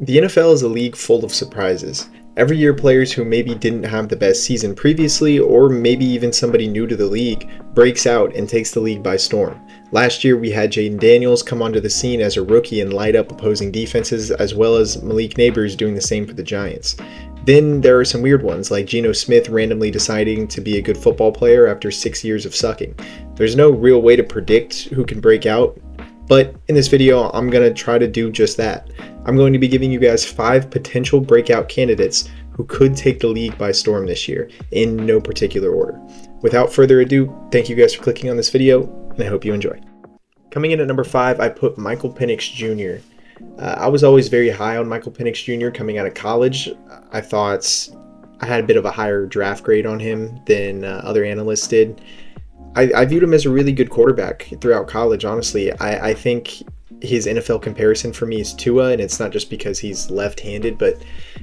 The NFL is a league full of surprises. Every year, players who maybe didn't have the best season previously, or maybe even somebody new to the league, breaks out and takes the league by storm. Last year, we had Jaden Daniels come onto the scene as a rookie and light up opposing defenses, as well as Malik Neighbors doing the same for the Giants. Then there are some weird ones, like Geno Smith randomly deciding to be a good football player after 6 years of sucking. There's no real way to predict who can break out, but in this video, I'm going to try to do just that. I'm going to be giving you guys 5 potential breakout candidates who could take the league by storm this year, in no particular order. Without further ado, thank you guys for clicking on this video, and I hope you enjoy. Coming in at number 5, I put Michael Penix Jr. I was always very high on Michael Penix Jr. coming out of college. I thought I had a bit of a higher draft grade on him than other analysts did. I viewed him as a really good quarterback throughout college, honestly. I think his NFL comparison for me is Tua, and it's not just because he's left-handed, but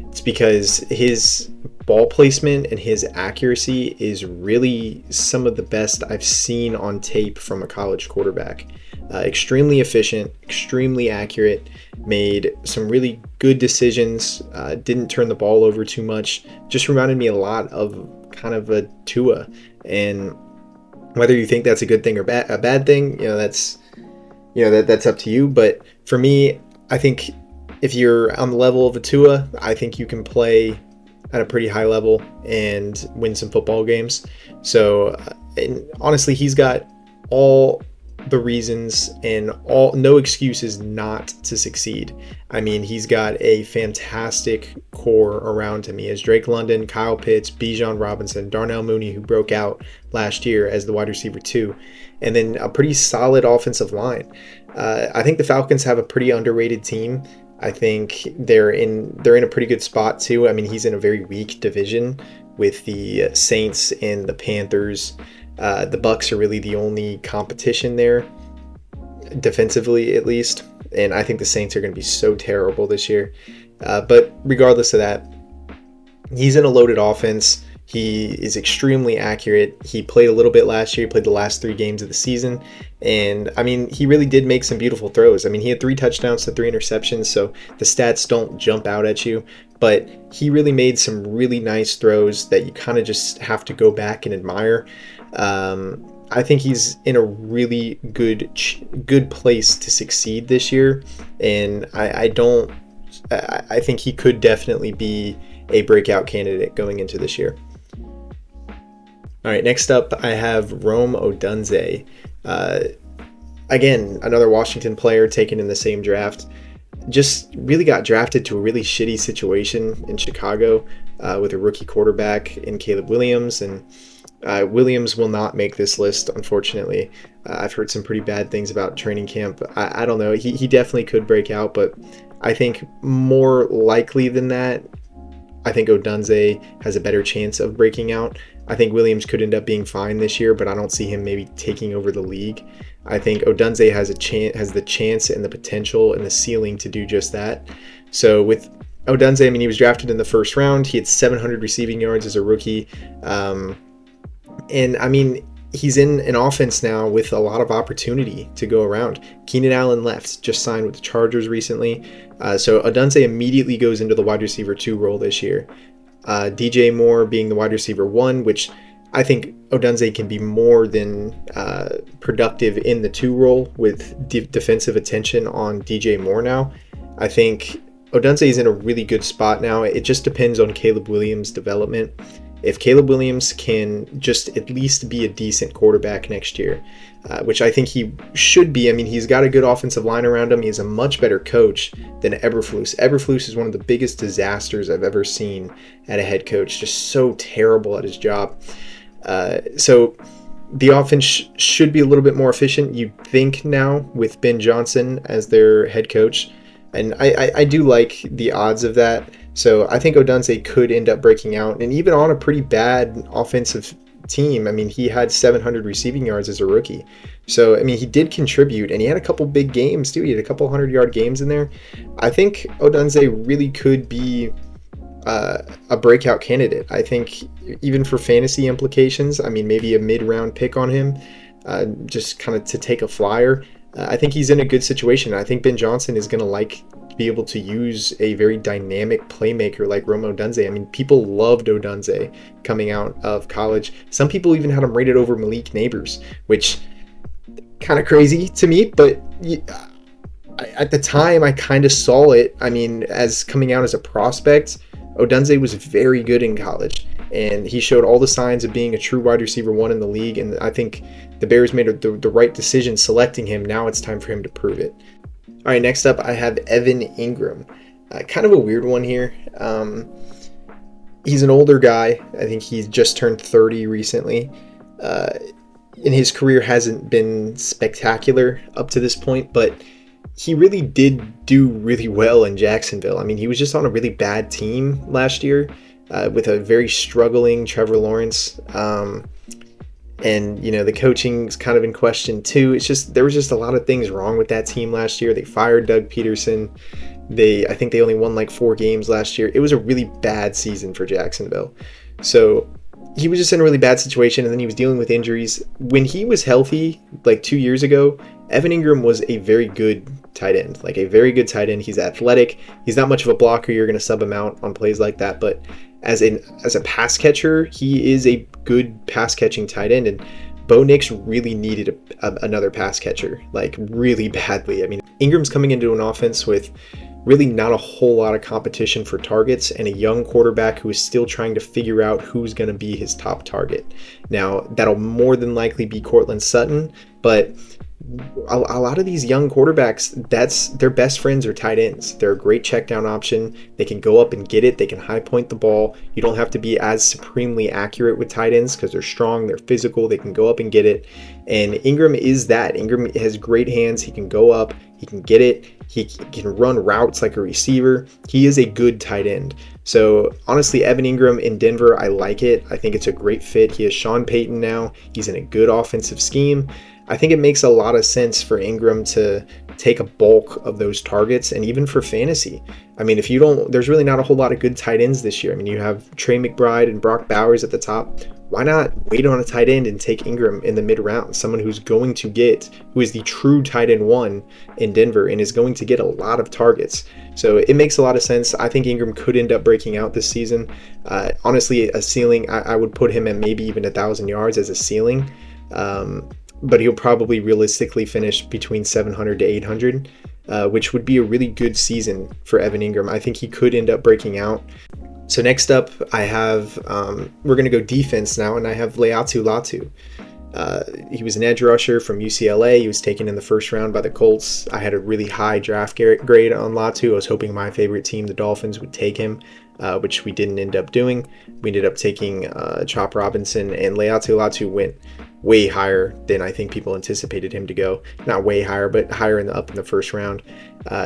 it's because his ball placement and his accuracy is really some of the best I've seen on tape from a college quarterback. Extremely efficient, extremely accurate, made some really good decisions, didn't turn the ball over too much, just reminded me a lot of kind of a Tua. And whether you think that's a good thing or a bad thing, that's up to you. But for me, I think if you're on the level of a Tua, I think you can play at a pretty high level and win some football games. So, and honestly, he's got all the reasons and no excuses not to succeed. I mean, he's got a fantastic core around him. He has Drake London, Kyle Pitts, Bijan Robinson, Darnell Mooney, who broke out last year as the wide receiver 2, and then a pretty solid offensive line. I think the Falcons have a pretty underrated team. I think they're in a pretty good spot too. I mean, he's in a very weak division with the Saints and the Panthers. The Bucs are really the only competition there, defensively at least, and I think the Saints are going to be so terrible this year. But regardless of that, he's in a loaded offense. He is extremely accurate. He played a little bit last year. He played the last 3 games of the season, and I mean, he really did make some beautiful throws. I mean, he had 3 touchdowns to 3 interceptions, so the stats don't jump out at you, but he really made some really nice throws that you kind of just have to go back and admire. I think he's in a really good place to succeed this year, and I think he could definitely be a breakout candidate going into this year. All right, next up I have Rome Odunsi. Again, another Washington player taken in the same draft. Just really got drafted to a really shitty situation in Chicago with a rookie quarterback in Caleb Williams, and Williams will not make this list, unfortunately. I've heard some pretty bad things about training camp. I don't know. He definitely could break out, but I think more likely than that, I think Odunsi has a better chance of breaking out. I think Williams could end up being fine this year, but I don't see him maybe taking over the league. I think Odunsi has the chance and the potential and the ceiling to do just that. So with Odunsi, I mean, he was drafted in the first round. He had 700 receiving yards as a rookie. And I mean, he's in an offense now with a lot of opportunity to go around. Keenan Allen left, just signed with the Chargers recently. So Odunsi immediately goes into the wide receiver 2 role this year. DJ Moore being the wide receiver 1, which I think Odunsi can be more than productive in the 2 role with defensive attention on DJ Moore now. I think Odunsi is in a really good spot now. It just depends on Caleb Williams' development. If Caleb Williams can just at least be a decent quarterback next year, which I think he should be. I mean, he's got a good offensive line around him. He's a much better coach than Eberflus. Eberflus is one of the biggest disasters I've ever seen at a head coach. Just so terrible at his job. So the offense should be a little bit more efficient, you'd think, now with Ben Johnson as their head coach. And I do like the odds of that. So I think Odunsi could end up breaking out, and even on a pretty bad offensive team. I mean, he had 700 receiving yards as a rookie. So, I mean, he did contribute, and he had a couple big games too. He had a couple 100-yard games in there. I think Odunsi really could be a breakout candidate. I think even for fantasy implications, I mean, maybe a mid-round pick on him, just kind of to take a flyer. I think he's in a good situation. I think Ben Johnson is going to like be able to use a very dynamic playmaker like Rome Odunsi. I mean, people loved Odunsi coming out of college. Some people even had him rated over Malik Neighbors, which kind of crazy to me, but at the time I kind of saw it. I mean, as coming out as a prospect, Odunsi was very good in college, and he showed all the signs of being a true wide receiver one in the league, and I think the Bears made the right decision selecting him. Now it's time for him to prove it. All right, next up I have Evan Ingram. Kind of a weird one here. He's an older guy. I think he's just turned 30 recently. And his career hasn't been spectacular up to this point, but he really did do really well in Jacksonville. I mean, he was just on a really bad team last year with a very struggling Trevor Lawrence. And, you know, the coaching's kind of in question too. It's just, there was just a lot of things wrong with that team last year. They fired Doug Peterson. I think they only won like 4 games last year. It was a really bad season for Jacksonville. So he was just in a really bad situation, and then he was dealing with injuries. When he was healthy, like 2 years ago, Evan Ingram was a very good tight end, like a very good tight end. He's athletic. He's not much of a blocker. You're going to sub him out on plays like that. But as a pass catcher, he is a good pass catching tight end. And Bo Nix really needed another pass catcher, like really badly. I mean, Ingram's coming into an offense with really not a whole lot of competition for targets, and a young quarterback who is still trying to figure out who's going to be his top target. Now, that'll more than likely be Courtland Sutton, but a lot of these young quarterbacks, that's their best friends are tight ends. They're a great check down option. They can go up and get it. They can high point the ball. You don't have to be as supremely accurate with tight ends because they're strong, they're physical, they can go up and get it. And Ingram is that. Ingram has great hands. He can go up, he can get it, he can run routes like a receiver. He is a good tight end. So honestly, Evan Ingram in Denver, I like it. I think it's a great fit. He is Sean Payton now. He's in a good offensive scheme. I think it makes a lot of sense for Ingram to take a bulk of those targets, and even for fantasy. I mean, there's really not a whole lot of good tight ends this year. I mean, you have Trey McBride and Brock Bowers at the top. Why not wait on a tight end and take Ingram in the mid round? Someone who is the true tight end one in Denver and is going to get a lot of targets. So it makes a lot of sense. I think Ingram could end up breaking out this season. Honestly, a ceiling, I would put him at maybe even 1,000 yards as a ceiling. But he'll probably realistically finish between 700 to 800, which would be a really good season for Evan Ingram. I think he could end up breaking out. So next up, I have, we're going to go defense now, and I have Leatu Latu. He was an edge rusher from UCLA. He was taken in the first round by the Colts. I had a really high draft grade on Latu. I was hoping my favorite team, the Dolphins, would take him, which we didn't end up doing. We ended up taking Chop Robinson, and Leatu Latu went way higher than I think people anticipated him to go. Not way higher, but higher up in the first round.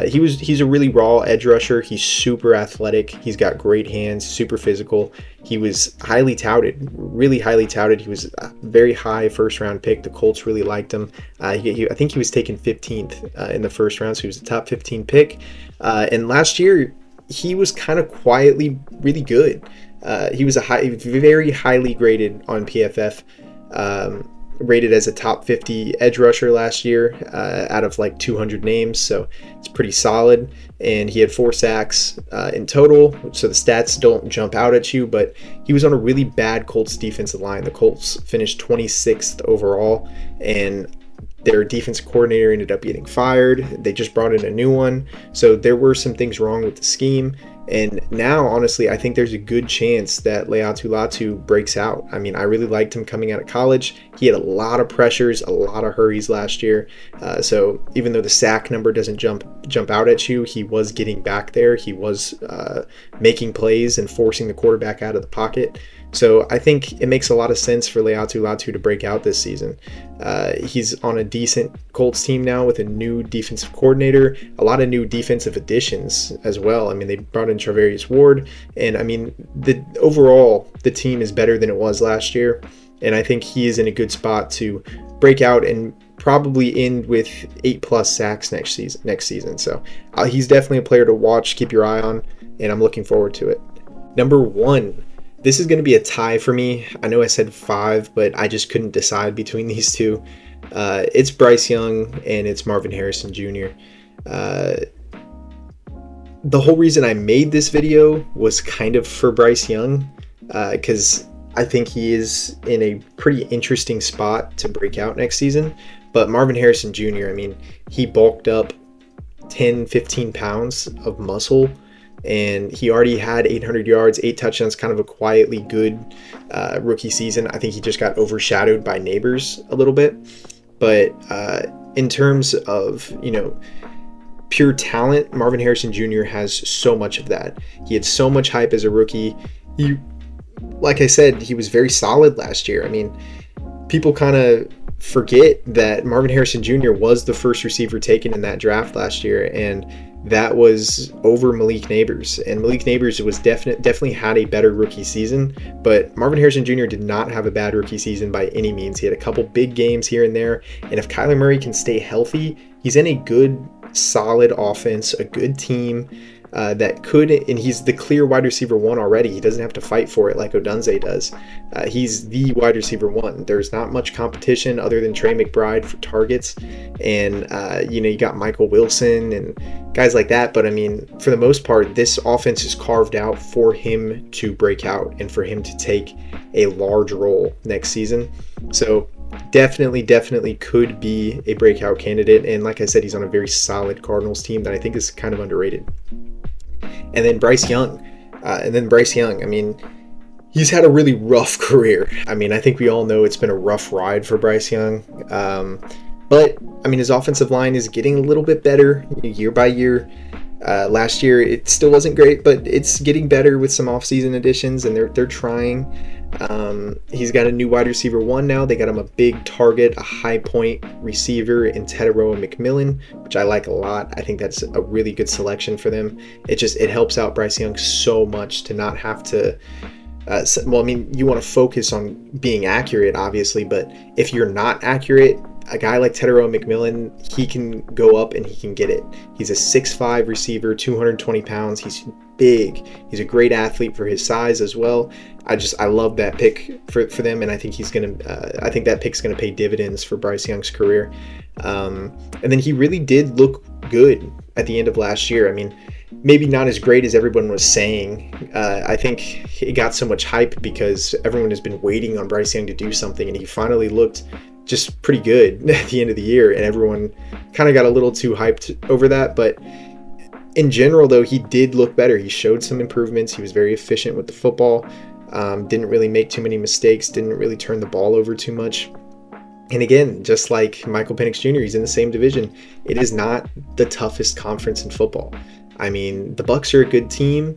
He's a really raw edge rusher. He's super athletic. He's got great hands, super physical. He was highly touted, really highly touted. He was a very high first round pick. The Colts really liked him. I think he was taken 15th in the first round, so he was a top 15 pick. And last year, he was kind of quietly really good. He was very highly graded on PFF. Rated as a top 50 edge rusher last year out of like 200 names, so it's pretty solid. And he had 4 sacks in total, so the stats don't jump out at you, but he was on a really bad Colts defensive line. The Colts finished 26th overall, and their defensive coordinator ended up getting fired. They just brought in a new one, so there were some things wrong with the scheme. And now, honestly, I think there's a good chance that Leatu Latu breaks out. I mean, I really liked him coming out of college. He had a lot of pressures, a lot of hurries last year. So even though the sack number doesn't jump out at you, he was getting back there. He was making plays and forcing the quarterback out of the pocket. So I think it makes a lot of sense for Leatu Latu to break out this season. He's on a decent Colts team now with a new defensive coordinator, a lot of new defensive additions as well. I mean, they brought in Charvarius Ward, and I mean, overall, the team is better than it was last year, and I think he is in a good spot to break out and probably end with 8+ sacks next season. So he's definitely a player to watch, keep your eye on, and I'm looking forward to it. Number 1. This is going to be a tie for me. I know I said 5, but I just couldn't decide between these two. It's Bryce Young and it's Marvin Harrison Jr. the whole reason I made this video was kind of for Bryce Young, because I think he is in a pretty interesting spot to break out next season. But Marvin Harrison Jr., I mean, he bulked up 10, 15 pounds of muscle, and he already had 800 yards, 8 touchdowns, kind of a quietly good rookie season. I think he just got overshadowed by Neighbors a little bit. But in terms of, pure talent, Marvin Harrison Jr. has so much of that. He had so much hype as a rookie. Like I said, he was very solid last year. I mean, people kind of forget that Marvin Harrison Jr. was the first receiver taken in that draft last year, and that was over Malik Neighbors. And Malik Neighbors was definitely had a better rookie season, but Marvin Harrison Jr. did not have a bad rookie season by any means. He had a couple big games here and there, and if Kyler Murray can stay healthy, he's in a good, solid offense, a good team that could, and he's the clear wide receiver 1 already. He doesn't have to fight for it like Odunsi does. He's the wide receiver 1. There's not much competition other than Trey McBride for targets, and you got Michael Wilson and guys like that. But I mean, for the most part, this offense is carved out for him to break out and for him to take a large role next season. So definitely could be a breakout candidate. And like I said, he's on a very solid Cardinals team that I think is kind of underrated. And then Bryce Young. I mean, he's had a really rough career. I mean, I think we all know it's been a rough ride for Bryce Young. But I mean, his offensive line is getting a little bit better year by year. Last year, it still wasn't great, but it's getting better with some offseason additions, and they're trying. He's got a new wide receiver 1 now. They got him a big target, a high point receiver in Teteroa McMillan, which I like a lot. I think that's a really good selection for them. It helps out Bryce Young so much to not have to. You want to focus on being accurate, obviously, but if you're not accurate, a guy like Teteroa McMillan, he can go up and he can get it. He's a 6'5" receiver, 220 pounds. He's big. He's a great athlete for his size as well. I love that pick for them, and I think I think that pick's gonna pay dividends for Bryce Young's career. And then he really did look good at the end of last year. I mean, maybe not as great as everyone was saying. I think he got so much hype because everyone has been waiting on Bryce Young to do something, and he finally looked just pretty good at the end of the year, and everyone kind of got a little too hyped over that. But in general, though, he did look better. He showed some improvements. He was very efficient with the football, didn't really make too many mistakes, didn't really turn the ball over too much. And again, just like Michael Penix Jr., he's in the same division. It is not the toughest conference in football. I mean, the Bucs are a good team.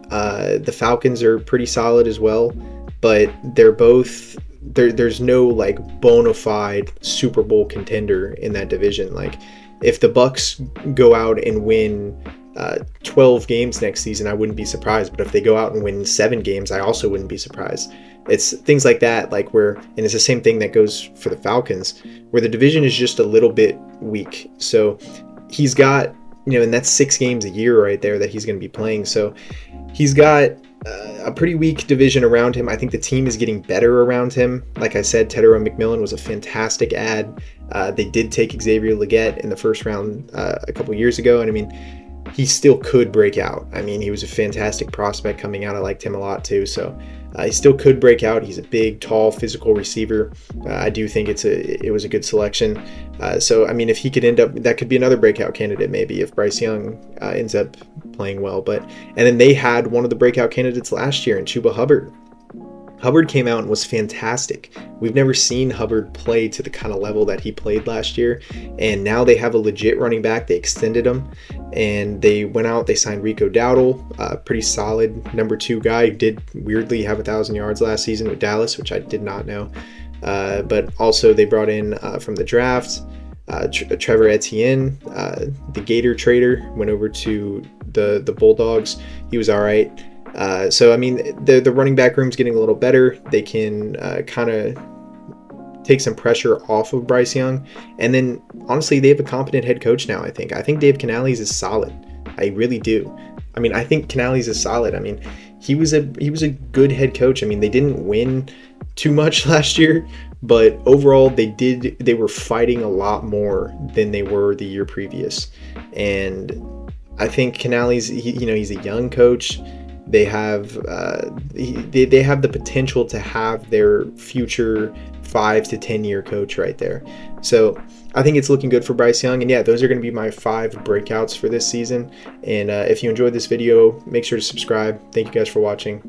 The Falcons are pretty solid as well, but they're both... There's no like bona fide Super Bowl contender in that division. Like, if the Bucs go out and win 12 games next season, I wouldn't be surprised. But if they go out and win 7 games, I also wouldn't be surprised. It's things like that, and it's the same thing that goes for the Falcons, where the division is just a little bit weak. So he's got, and that's 6 games a year right there that he's going to be playing. So he's got a pretty weak division around him. I think the team is getting better around him. Like I said, Teteroa McMillan was a fantastic add. They did take Xavier Legette in the first round a couple years ago, and I mean, he still could break out. I mean, he was a fantastic prospect coming out. I liked him a lot too, so he still could break out. He's a big, tall, physical receiver. I do think it was a good selection. So I mean, if he could end up, that could be another breakout candidate maybe if Bryce Young ends up playing well. And then they had one of the breakout candidates last year in Chuba Hubbard. Hubbard came out and was fantastic. We've never seen Hubbard play to the kind of level that he played last year, and now they have a legit running back. They extended him, and they went out, they signed Rico Dowdle, pretty solid number 2 guy. He did weirdly have 1,000 yards last season with Dallas, which I did not know. But also they brought in from the draft Trevor Etienne, the Gator trader, went over to the Bulldogs. He was all right. So I mean, the running back room's getting a little better. They can kind of take some pressure off of Bryce Young, and then honestly, they have a competent head coach now. I think Dave Canales is solid. I really do. I mean, I think Canales is solid. I mean, he was a good head coach. I mean, they didn't win too much last year, but overall they were fighting a lot more than they were the year previous, and I think Canale's, he's a young coach. They have they have the potential to have their future 5 to 10 year coach right there. So I think it's looking good for Bryce Young. And yeah, those are going to be my 5 breakouts for this season. And if you enjoyed this video, make sure to subscribe. Thank you guys for watching.